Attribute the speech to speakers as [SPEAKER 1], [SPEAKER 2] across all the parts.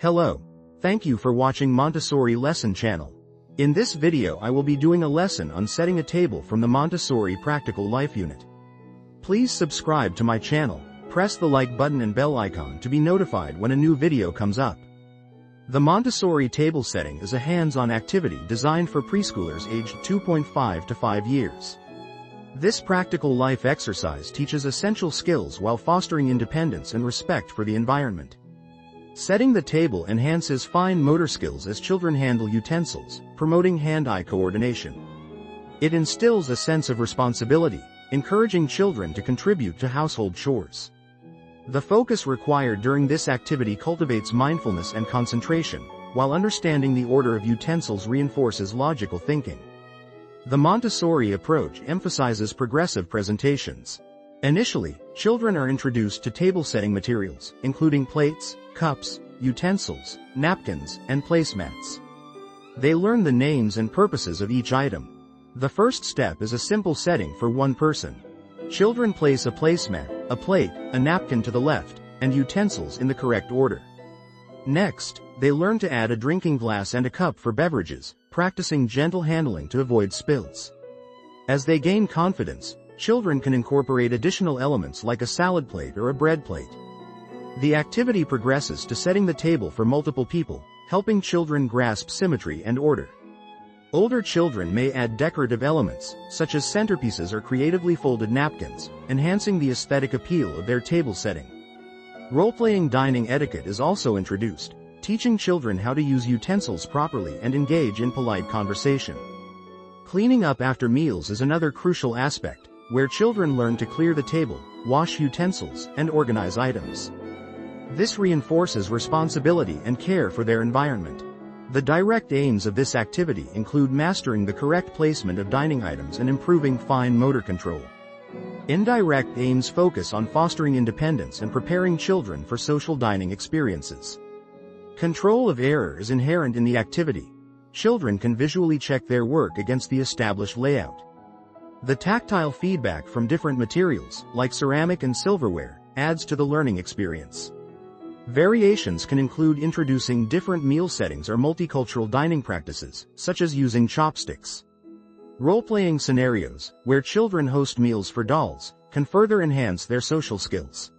[SPEAKER 1] Hello. Thank you for watching Montessori Lesson Channel. In this video I will be doing a lesson on setting a table from the Montessori Practical Life Unit. Please subscribe to my channel, press the like button and bell icon to be notified when a new video comes up. The Montessori table setting is a hands-on activity designed for preschoolers aged 2.5 to 5 years. This practical life exercise teaches essential skills while fostering independence and respect for the environment. Setting the table enhances fine motor skills as children handle utensils, promoting hand-eye coordination. It instills a sense of responsibility, encouraging children to contribute to household chores. The focus required during this activity cultivates mindfulness and concentration, while understanding the order of utensils reinforces logical thinking. The Montessori approach emphasizes progressive presentations. Initially, children are introduced to table setting materials, including plates, cups, utensils, napkins, and placemats. They learn the names and purposes of each item. The first step is a simple setting for one person. Children place a placemat, a plate, a napkin to the left, and utensils in the correct order. Next, they learn to add a drinking glass and a cup for beverages, practicing gentle handling to avoid spills. As they gain confidence, children can incorporate additional elements like a salad plate or a bread plate. The activity progresses to setting the table for multiple people, helping children grasp symmetry and order. Older children may add decorative elements, such as centerpieces or creatively folded napkins, enhancing the aesthetic appeal of their table setting. Role-playing dining etiquette is also introduced, teaching children how to use utensils properly and engage in polite conversation. Cleaning up after meals is another crucial aspect, where children learn to clear the table, wash utensils, and organize items. This reinforces responsibility and care for their environment. The direct aims of this activity include mastering the correct placement of dining items and improving fine motor control. Indirect aims focus on fostering independence and preparing children for social dining experiences. Control of error is inherent in the activity. Children can visually check their work against the established layout. The tactile feedback from different materials, like ceramic and silverware, adds to the learning experience. Variations can include introducing different meal settings or multicultural dining practices, such as using chopsticks. Role-playing scenarios, where children host meals for dolls, can further enhance their social skills.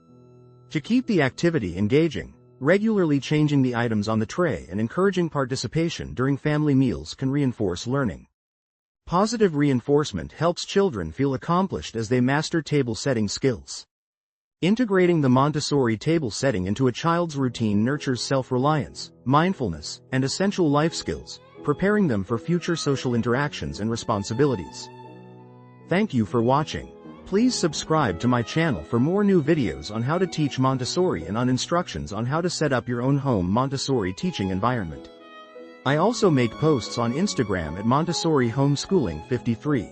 [SPEAKER 1] To keep the activity engaging, regularly changing the items on the tray and encouraging participation during family meals can reinforce learning. Positive reinforcement helps children feel accomplished as they master table setting skills. Integrating the Montessori table setting into a child's routine nurtures self-reliance, mindfulness, and essential life skills, preparing them for future social interactions and responsibilities. Thank you for watching. Please subscribe to my channel for more new videos on how to teach Montessori and on instructions on how to set up your own home Montessori teaching environment. I also make posts on Instagram at Montessori Homeschooling 53.